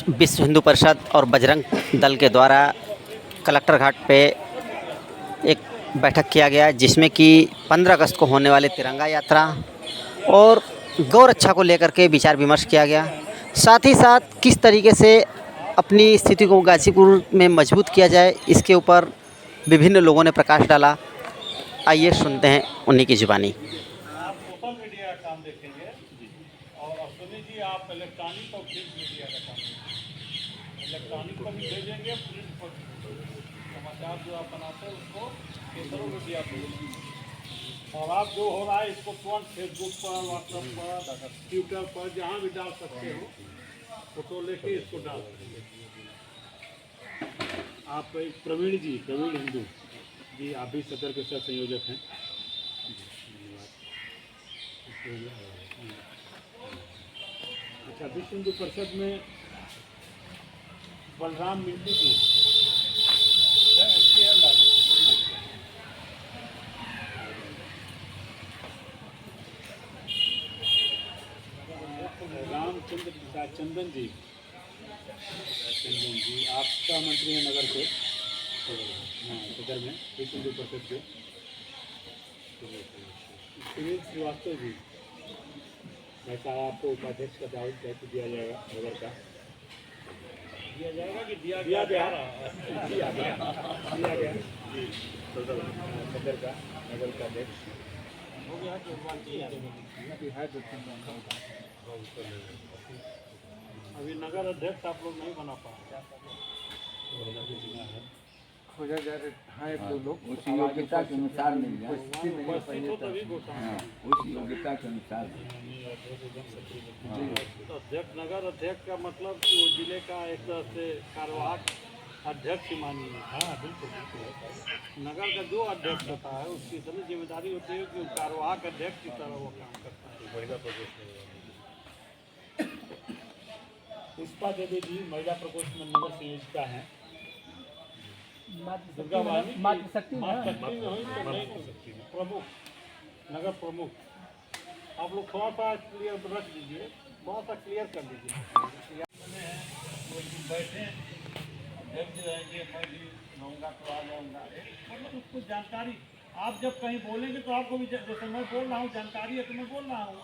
विश्व हिंदू परिषद और बजरंग दल के द्वारा कलेक्टर घाट पे एक बैठक किया गया, जिसमें कि 15 अगस्त को होने वाले तिरंगा यात्रा और गौ रक्षा को लेकर के विचार विमर्श किया गया। साथ ही साथ किस तरीके से अपनी स्थिति को गाज़ीपुर में मजबूत किया जाए, इसके ऊपर विभिन्न लोगों ने प्रकाश डाला। आइए सुनते हैं उन्हीं की ज़ुबानी। आप सोशल मीडिया का काम देखेंगे और अश्विनी जी आप इलेक्ट्रॉनिक और प्रिंट मीडिया का काम देखेंगे। इलेक्ट्रॉनिक पर भी भेजेंगे, प्रिंट पर भी भेजेंगे। समाचार जो आप बनाते हैं उसको पेपरों में भी आप भेजेंगे और आप जो हो रहा है इसको तुरंत फेसबुक पर, व्हाट्सएप पर, ट्विटर पर जहाँ भी डाल सकते हो फोटो लेके इसको डाल सकते आप। प्रवीण हिंदू जी, आप भी सदर के सह संयोजक हैं। अच्छा, विश्व हिंदू परिषद में बलराम मिंटू जी रामचंद्र प्रसाद चंदन जी आपका मंत्री हैं नगर के सदर में विश्व हिंदू परिषद के। सुनील श्रीवास्तव जी, मैं साहब आपको उपाध्यक्ष का दायित्व दिया जाएगा नगर का। दिया जाएगा कि दिया गया जी, सदर का नगर का अध्यक्ष हो गया। अभी नगर अध्यक्ष आप लोग नहीं बना पाए, खोजा जा रहा है। तो लोग उसी योग्यता के अनुसार मिल जाए, उपस्थित हो तभी घोषणा। उसी योग्यता के अनुसार। तो अध्यक्ष, नगर अध्यक्ष का मतलब कि वो जिले का एक तरह से कार्यवाहक अध्यक्ष ही मानिए। हाँ बिल्कुल। नगर का जो अध्यक्ष होता है उसकी इतनी जिम्मेदारी होती है कि कार्यवाहक अध्यक्ष की तरह वो काम करता है। महिला प्रकोष्ठ पुष्पा देवी जी महिला प्रकोष्ठ में नगर संयोजिका हैं। दुर्गा वाहिनी मातृशक्ति में हुई तो नहीं हो सकती प्रमुख, नगर प्रमुख। आप लोग थोड़ा सा क्लियर रख दीजिए, बहुत सा क्लियर कर दीजिए। बैठे अध्यक्ष रहेंगे, मैं भी रहूँगा तो आ जाऊँगा। मतलब उसको जानकारी, आप जब कहीं बोलेंगे तो आपको भी, जैसे मैं बोल रहा हूँ जानकारी है तो मैं बोल रहा हूँ,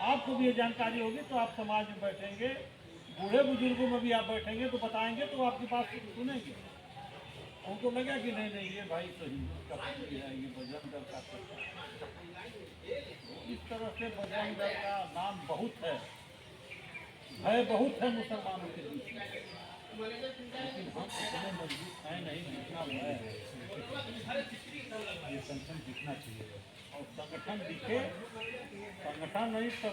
आपको भी ये जानकारी होगी तो आप समाज में बैठेंगे, बूढ़े बुजुर्गों में भी आप बैठेंगे तो बताएंगे तो आपकी बात सुनेंगे। उनको लगा कि नहीं ये भाई तो हिंदू का है, ये बजरंग दल का इस तरह से बजरंग दल का नाम बहुत है, भय बहुत है मुसलमानों के बीच में, लेकिन हम इतने मजबूत हैं नहीं, जितना भय है। ये संगठन दिखना चाहिए और संगठन दिखे, संगठन नहीं तो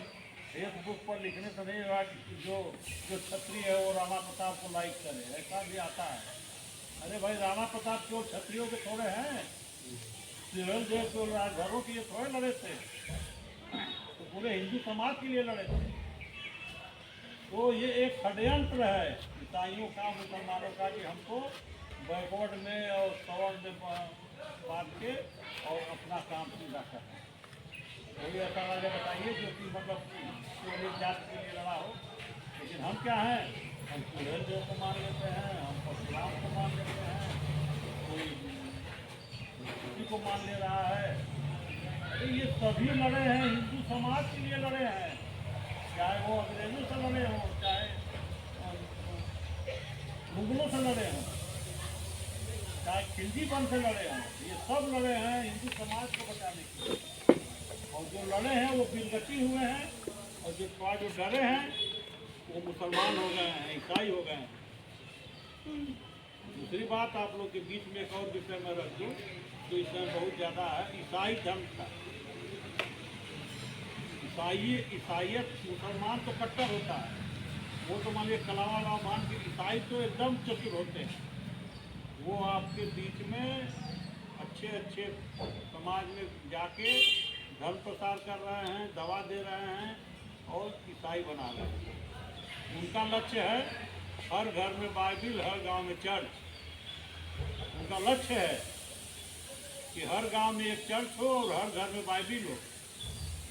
फेसबुक पर लिखने से नहीं होगा जो क्षत्रिय है वो राणा प्रताप को लाइक करे, ऐसा भी आता है। अरे भाई, राणा प्रताप क्यों क्षत्रियों के थोड़े हैं, सिरल देव तो राजभरों के लिए थोड़े लड़े थे, तो पूरे हिंदू समाज के लिए लड़े थे। तो ये एक षड्यंत्र है ईसाइयों का, मुसलमानों का, कि हमको बैकवर्ड में और सवर्ण में बांध के और अपना काम पूरा करना। कोई ऐसा वाले बताइए जो कि मतलब पूरी जात के लिए लड़ा हो। लेकिन हम क्या हैं, हम सुरेल देव को मान लेते हैं, हम परशुराम को मान लेते हैं, कोई किसी को मान ले रहा है। अरे ये सभी लड़े हैं, हिंदू समाज के लिए लड़े हैं, चाहे वो अंग्रेजों से लड़े हों, चाहे मुगलों से लड़े हों, चाहे खिलजीपन से लड़े हों, ये सब लड़े हैं हिंदू समाज को बचाने के लिए। और जो लड़े हैं वो बिलगटी हुए हैं, और जो डरे हैं वो मुसलमान हो गए हैं, ईसाई हो गए हैं। दूसरी बात आप लोग के बीच में एक और विषय में रख दूँ तो इसमें बहुत ज़्यादा है, ईसाई धर्म का। ईसाइयत मुसलमान तो कट्टर होता है, वो तो मान लीजिए कलावा लाव मान के, ईसाई तो एकदम चतुर होते हैं। वो आपके बीच में अच्छे समाज में जाके धर्म प्रसार कर रहे हैं, दवा दे रहे हैं और ईसाई बना रहे हैं। उनका लक्ष्य है हर घर में बाइबिल, हर गांव में चर्च। उनका लक्ष्य है कि हर गांव में एक चर्च हो और हर घर में बाइबिल हो।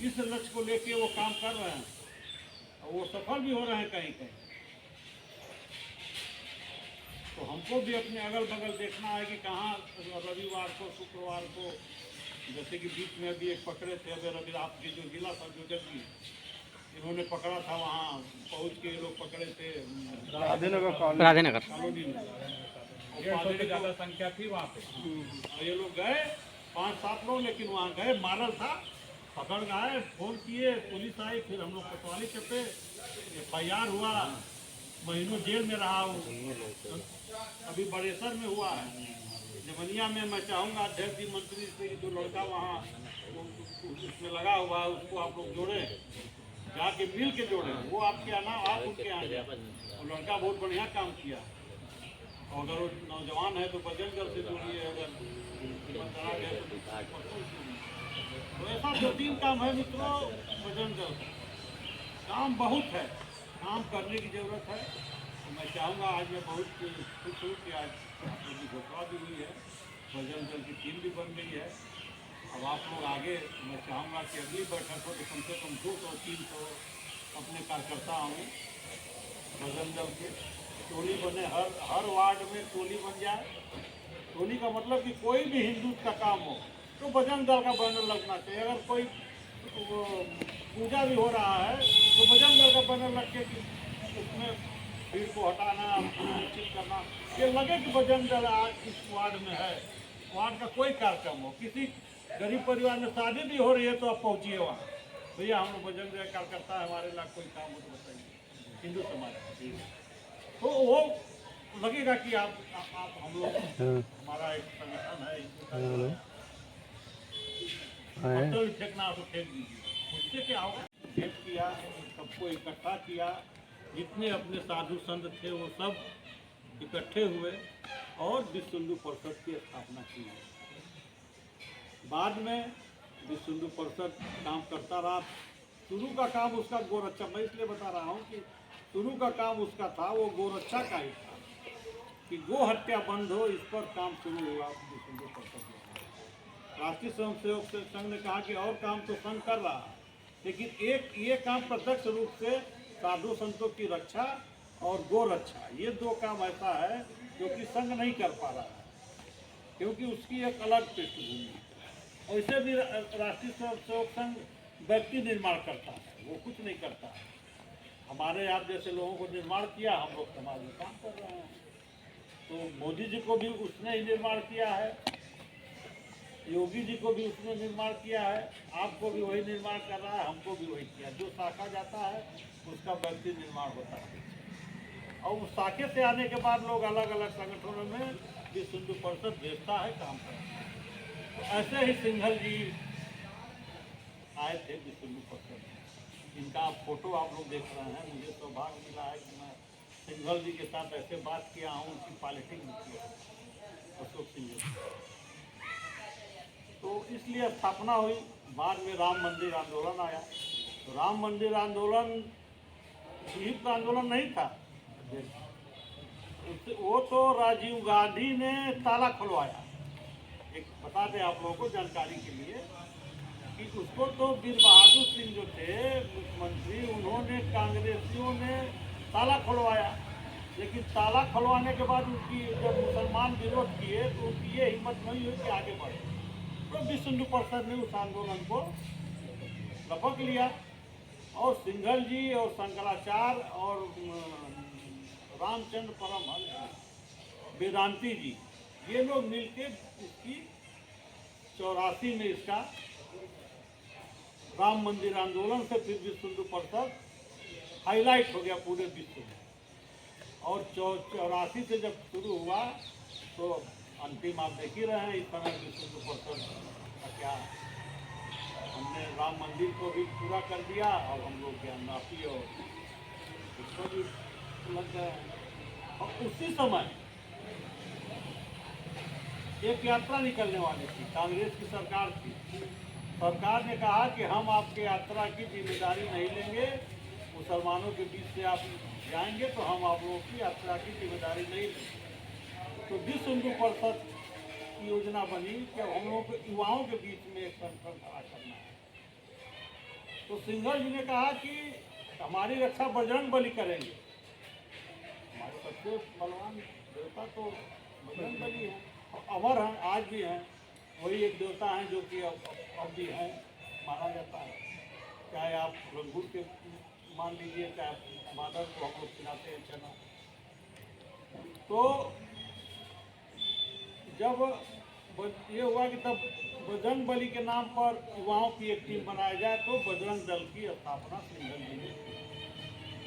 इस लक्ष्य को लेके वो काम कर रहे हैं और वो सफल भी हो रहे हैं कहीं कहीं। तो हमको भी अपने अगल बगल देखना है कि कहाँ रविवार को, शुक्रवार को, जैसे कि बीच में अभी एक पकड़े थे, अभी रवि आपके जो जिला था जो जबकि इन्होंने पकड़ा था, वहाँ पहुँच के लोग पकड़े थे राधेनगर कॉलोनी राधेनगर कॉलोनी में। और 150 से ज़्यादा संख्या थी वहाँ पे। और ये लोग गए 5-7 लोग, लेकिन वहाँ गए, मारल था, पकड़ गए, फोन किए, पुलिस आई, फिर हम लोग कोतवाली चपे, FIR हुआ, महीनों जेल में रहा हूँ। अभी बड़ेसर में हुआ है, जमनिया में। मैं चाहूँगा अध्यक्ष जी, मंत्री से, जो लड़का वहाँ उसमें लगा हुआ है उसको आप लोग जोड़ें, जाके मिल के जोड़ें, वो आपके आना, आप उनके यहाँ जाए। वो लड़का बहुत बढ़िया काम किया, और अगर वो नौजवान है तो बजरंग दल से जोड़िए, अगर ईमानदार है तो ऐसा 2-3 काम है मित्रों बजरंग दल का। काम बहुत है, काम करने की ज़रूरत है। तो मैं चाहूँगा, आज मैं बहुत खुश हूँ कि आज घोषणा भी हुई है, बजरंग दल की टीम भी बन गई है। अब आप लोग आगे, मैं चाहूँगा कि अगली बैठक हो तो कम से कम 200-300 अपने कार्यकर्ता हों बजरंग दल के, टोली बने, हर वार्ड में टोली बन जाए। टोली का मतलब कि कोई भी हिंदू का काम हो तो बजरंग दल का बैनर लगना चाहिए। अगर कोई पूजा भी हो रहा है तो बजरंग दल का बैनर लग के कि उसमें भीड़ को हटाना, निश्चित करना, ये लगे कि बजरंग दल आज इस वार्ड में है। वार्ड का कोई कार्यक्रम हो, किसी गरीब परिवार में शादी भी हो रही है तो आप पहुँचिए वहाँ, भैया हम लोग बजरंग दल कार्यकर्ता है, हमारे लाख कोई काम हो तो बताइए, हिंदू समाज। तो वो लगेगा कि आप हम लोग, हमारा एक संगठन है, पत्थर फेंकना तो फेंक दीजिए। उससे क्या होगा, भेंट किया, सबको इकट्ठा किया, जितने अपने साधु संत थे वो सब इकट्ठे हुए और विश्व हिंदू परिषद की स्थापना की। बाद में विश्व हिंदू परिषद काम करता रहा। शुरू का काम उसका गोरक्षा, मैं इसलिए बता रहा हूँ कि शुरू का काम उसका था, वो गोरक्षा का ही था कि गो हत्या बंद हो, इस पर काम शुरू हुआ विश्व हिंदू परिषद में। राष्ट्रीय स्वयंसेवक संघ ने कहा कि और काम तो संघ कर रहा है, लेकिन एक ये काम प्रत्यक्ष रूप से साधु संतों की रक्षा और गो रक्षा, ये 2 काम ऐसा है जो कि संघ नहीं कर पा रहा है, क्योंकि उसकी एक अलग पृष्ठभूमि है। वैसे भी राष्ट्रीय स्वयंसेवक संघ व्यक्ति निर्माण करता है, वो कुछ नहीं करता है। हमारे आप जैसे लोगों को निर्माण किया, हम लोग समाज में काम कर रहे हैं। तो मोदी जी को भी उसने ही निर्माण किया है, योगी जी को भी उसने निर्माण किया है, आपको भी वही निर्माण कर रहा है, हमको भी वही किया। जो शाखा जाता है उसका व्यक्ति निर्माण होता है, और उस शाखे से आने के बाद लोग अलग अलग संगठनों में विश्व हिंदू परिषद भेजता है, काम करता है। तो ऐसे ही सिंघल जी आए थे विश्व हिंदू परिषद, इनका फोटो आप लोग देख रहे हैं। मुझे सौभाग्य मिला है कि मैं सिंघल जी के साथ ऐसे बात किया हूँ, उनकी पॉलिटिक्स में किया, अशोक सिंह। तो इसलिए स्थापना हुई। बाद में राम मंदिर आंदोलन आया, तो राम मंदिर आंदोलन विहित आंदोलन नहीं था, वो तो राजीव गांधी ने ताला खुलवाया। एक बता दें आप लोगों को जानकारी के लिए कि उसको तो वीर बहादुर सिंह जो थे मुख्यमंत्री, उन्होंने, कांग्रेसियों ने ताला खुलवाया। लेकिन ताला खुलवाने के बाद उनकी जब मुसलमान विरोध किए तो उनकी ये हिम्मत नहीं हुई कि आगे बढ़े, तो विश्व हिंदू परिषद ने उस आंदोलन को लपक लिया, और सिंघल जी और शंकराचार्य और रामचंद्र परमहंस वेदांती जी, ये लोग मिलके इसकी 84 में इसका राम मंदिर आंदोलन से फिर विश्व हिंदू परिषद हाईलाइट हो गया पूरे विश्व में। और 84 से जब शुरू हुआ तो अंतिम आप देख ही रहे हैं इस समय विश्व हिंदू परिषद का क्या। हमने राम मंदिर को भी पूरा कर दिया, और हम लोग ज्ञानवापी और उसको भी लग गए। और उसी समय एक यात्रा निकलने वाली थी, कांग्रेस की सरकार थी। सरकार ने कहा कि हम आपके यात्रा की जिम्मेदारी नहीं लेंगे, मुसलमानों के बीच से आप जाएंगे तो हम आप लोगों की यात्रा की जिम्मेदारी नहीं लेंगे। तो विश्व हिंदू परिषद की योजना बनी कि हम लोगों को युवाओं के बीच में एक संगठन खड़ा करना है। तो सिंघल जी ने कहा कि हमारी रक्षा बजरंग बली करेंगे, हमारे सबसे बलवान देवता तो बजरंग बली है, अमर हैं, आज भी हैं। वही एक देवता हैं जो कि अब भी हैं, माना जाता है। चाहे आप रंगूर के मान लीजिए, चाहे बादल को हम लोग खिलाते हैं चना। तो जब ये हुआ कि तब बजरंग बली के नाम पर युवाओं की एक टीम बनाया जाए, तो बजरंग दल की स्थापना सिंघल जी ने की।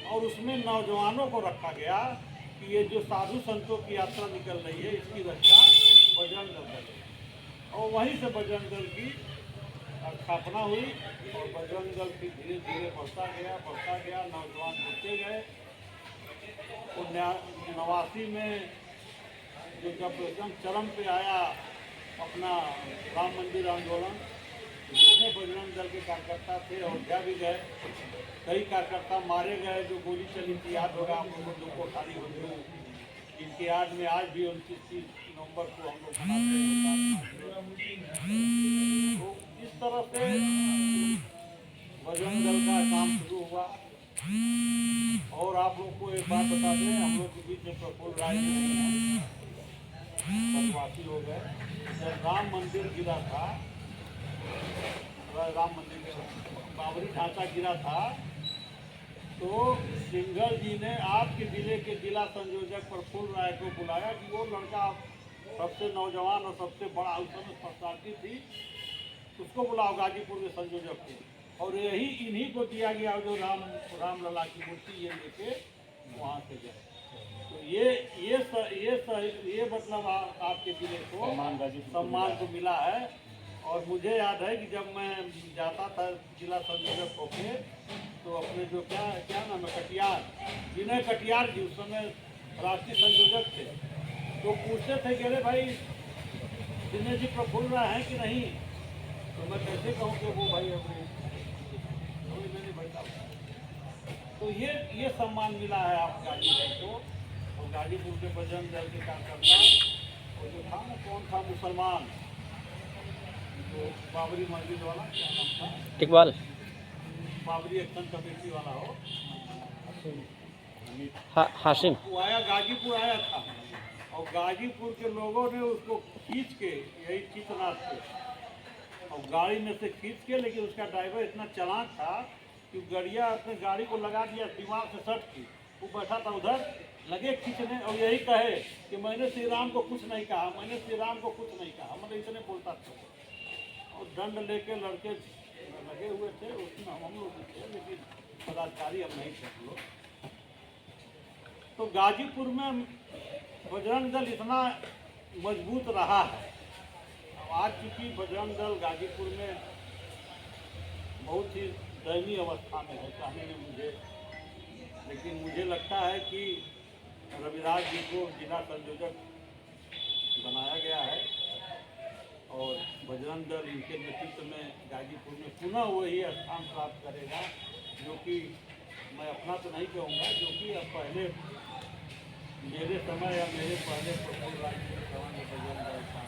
और उसमें नौजवानों को रखा गया कि ये जो साधु संतों की यात्रा निकल रही है, इसकी रक्षा बजरंग दल करें। और वहीं से बजरंग दल की स्थापना हुई और बजरंग दल की धीरे धीरे बढ़ता गया, नौजवान जुड़ते गए। 89 में जो जब एकदम चरम पे आया अपना राम मंदिर आंदोलन, जितने बजरंग दल के कार्यकर्ता थे अयोध्या भी गए, कई कार्यकर्ता मारे गए जो गोली चली थी, याद होगा आप लोगों को, कोठारी बंधु, इनके याद में आज भी 29 नवंबर को हम लोग मनाते हैं। तो इस तरह से बजरंग दल का काम शुरू हुआ। और आप लोग को एक बात बता दें, हम लोग के बीच में प्रफुल्ल राय जी नहीं हैं, वनवासी हो गए। जब राम मंदिर गिरा था, राम मंदिर बाबरी ढांचा गिरा था, तो सिंघल जी ने आपके जिले के जिला संयोजक प्रफुल्ल राय को बुलाया कि वो लड़का सबसे नौजवान और सबसे बड़ा उस समय पर्सनालिटी थी, उसको बुलाओ गाजीपुर के संयोजक को। और यही इन्हीं को दिया गया जो रामलला की मूर्ति ये लेके वहाँ से गए। तो ये मतलब आपके जिले को सम्मान को मिला है। और मुझे याद है कि जब मैं जाता था जिला संयोजक होके, तो अपने जो क्या नाम है, कटियार, विनय कटियार जी उस समय राष्ट्रीय संयोजक थे, तो पूछते थे कि अरे भाई दिनेश जी प्रफुल्ल राय हैं कि नहीं, तो मैं कैसे कहूँ कि वो भाई अपने नहीं बैठा। तो ये सम्मान मिला है आप गाजीपुर को। और गाजीपुर के बजरंग दल के कार्यकर्ता और जो था ना, कौन था मुसलमान, तो बाबरी मस्जिद वाला, क्या नाम था, इकबाल, बाबरी एक्शन कमेटी वाला हो, हाशिम, वो आया, गाजीपुर आया था। और गाजीपुर के लोगों ने उसको खींच के, यही चित्रनाथ से, और गाड़ी में से खींच के, लेकिन उसका ड्राइवर इतना चालाक था कि गड़िया अपने गाड़ी को लगा दिया दीवार से सट की, वो बैठा था उधर, लगे खींचने और यही कहे कि मैंने श्री राम को कुछ नहीं कहा, मैंने श्री राम को कुछ नहीं कहा, मतलब इतने बोलता था। और दंड लेके लड़के लगे हुए थे, उसमें हम लोग भी थे, लेकिन पदाधिकारी हम नहीं थे हम लोग। तो गाजीपुर में बजरंग दल इतना मजबूत रहा है। अब आज चूँकि बजरंग दल गाजीपुर में बहुत ही दयनीय अवस्था में है, कहने में मुझे, लेकिन मुझे लगता है कि रविराज जी को जिला संयोजक बनाया गया है और बजरंग दल इनके नेतृत्व में गाजीपुर में पुनः वही स्थान प्राप्त करेगा, जो कि मैं अपना तो नहीं कहूँगा, जो कि अब पहले मेरे समय या मेरे पहले प्रफुल्ल राय जी के समय में बजरंग दल था।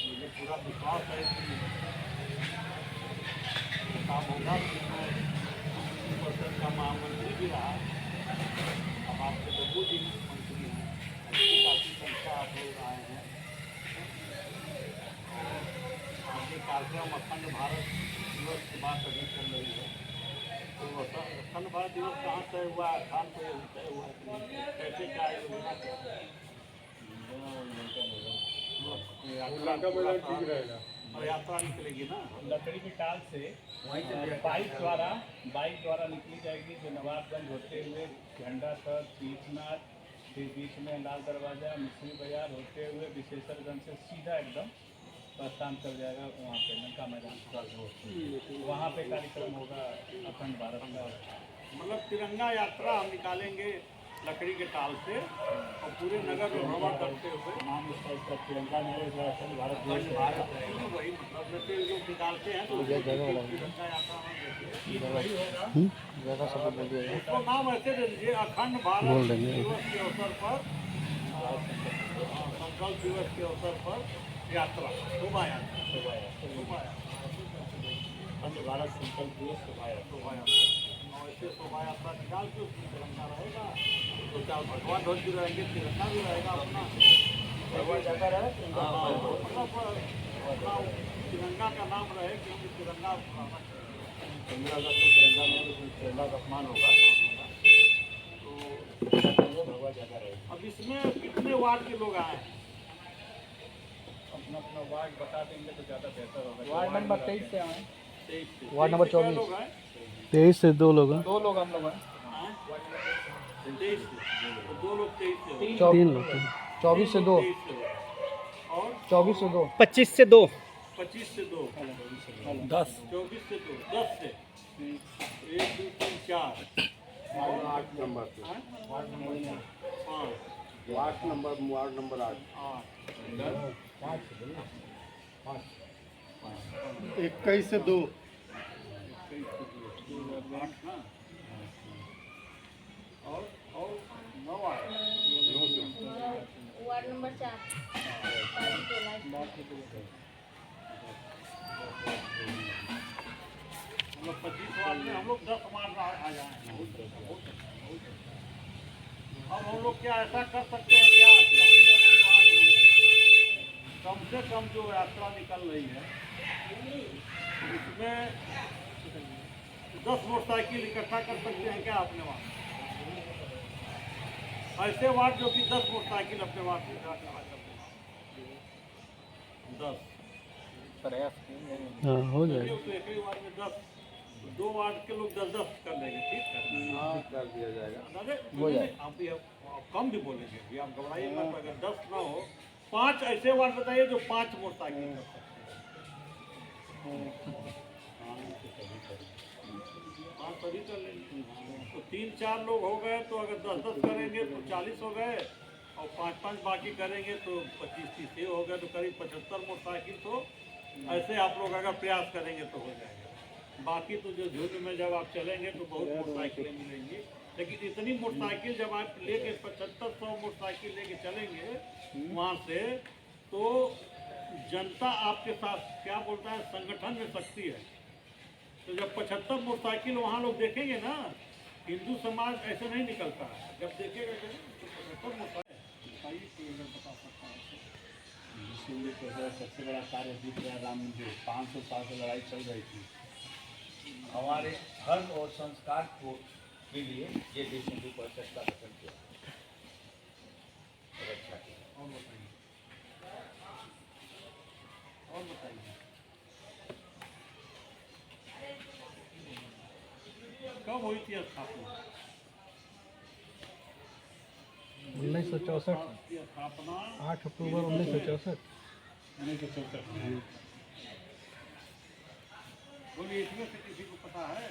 मुझे पूरा विश्वास है कि काम होगा। मैं 50% का महामंत्री भी रहा, अब आपके डब्बू जी मंत्री हैं, काफ़ी संख्या आप लोग आए हैं। आपके कार्यक्रम अखंड भारत दिवस की बात अभी चल रही है, तो अखंड भारत दिवस कहाँ तय हुआ, स्थान पर तय हुआ, कैसे क्या योजना और यात्रा निकलेगी ना, लकड़ी की टाल से बाइक द्वारा निकली जाएगी, जो नवाबगंज होते हुए झंडा तक, तीर्थनाथ, फिर बीच में लाल दरवाजा, मिश्री बाजार होते हुए विशेषरगंज से सीधा एकदम प्रस्थान कर जाएगा वहाँ पे लंका मैदान। वहाँ पे कार्यक्रम होगा अखंड भारत का। मतलब तिरंगा यात्रा हम निकालेंगे लकड़ी के टाल से और पूरे नगर में भ्रमण करते हुए, नाम इसका तिरंगा नहीं है, अखंड भारत अखंड भारत है, वही मतलब जैसे लोग निकालते हैं तो तिरंगा यात्रा वही होगा। उसको नाम ऐसे दे दीजिए, अखंड भारत दिवस के अवसर पर, संकल्प दिवस के अवसर पर यात्रा, शोभा यात्रा, अखंड भारत संकल्प दिवस शोभा यात्रा। से शोभा यात्रा निकाल के उसमें तिरंगा रहेगा। तो चाहे भगवान ध्वज भी रहेंगे, तिरंगा भी रहेगा अपना। भगवान जाता रहे मतलब अपना तिरंगा का नाम रहे कि हम तिरंगा 15 अगस्त को तिरंगा में तिरंगा का अपमान होगा। तो भगवान जाता रहे। अब इसमें कितने वार्ड के लोग आए हैं? अपना अपना वार्ड बता देंगे तो ज़्यादा बेहतर होगा। वार्ड नंबर 23 से आए। 23 से। वार्ड नंबर 23 से 24। लोग हैं? 23 से 2 लोग हैं। 2 लोग हम लोग हैं। 23 से तो 2 लोग 23 से हो। 3 लोग हैं। 24 से 2। 23 से हो। और 24 से 2। 25 से 2 25 से 2 10 24 से 2 10 से 1 2 3 4 8 नंबर पे। 5 वार्ड नंबर 8। 21 से 2। 8 ना। और 9 वार्ड। वार्ड नंबर 4 हम लोग 25 वार्ड में हम लोग 10 वार्ड आ जाए। अब हम लोग क्या ऐसा कर सकते हैं क्या कि अपने अपने वार्ड में कम से कम जो यात्रा निकल रही है उसमें 10 मोटरसाइकिल इकट्ठा कर सकते हैं क्या अपने वहाँ? ऐसे वार्ड जो कि 10 मोटरसाइकिल अपने वहाँ से इकट्ठा कर सकते हैं। 10 प्रयास हाँ हो चलिए, जाएगा। तो एक ही वार्ड में 10 2 वार्ड के लोग 10-10 कर लेंगे। ठीक है, हाँ कर दिया जाएगा। अरे आप भी आप कम भी बोलेंगे भी, आप घबराइए मत। अगर 10 ना हो 5 ऐसे वार्ड बताइए जो 5 मोटरसाइकिल कर सकते हैं। 5 सभी कर लेंगे। तो 3-4 लोग हो गए तो अगर 10-10 करेंगे तो 40 हो गए और 5-5 बाकी करेंगे तो 25-30 हो गए तो करीब 75 मोटरसाइकिल। तो ऐसे आप लोग अगर प्रयास करेंगे तो हो जाएगा। बाकी तो जो झुंड में जब आप चलेंगे तो बहुत मोटरसाइकिलें मिलेंगी, लेकिन इतनी मोटरसाइकिल जब आप लेके 75-100 मोटरसाइकिल लेके चलेंगे वहाँ से, तो जनता आपके साथ क्या बोलता है, संगठन में शक्ति है। तो जब 75 मोटरसाइकिल वहाँ लोग देखेंगे ना, हिंदू समाज ऐसे नहीं निकलता है। जब देखेगा कि 75 मोटरसाइकिल बता सकता है इसीलिए तो है सबसे बड़ा कार्य दिख रहा है राम मंदिर। 500 साल से लड़ाई चल रही थी। हमारे धर्म और संस्कार को के लिए ये देश हिंदू परिषद का गठन किया और अच्छा किया। और बताइए, और बताइए कब हुई थी स्थापना? 1964। की स्थापना 8 अक्टूबर 1964। 1964 में। बोलिए, इसमें से किसी को पता है?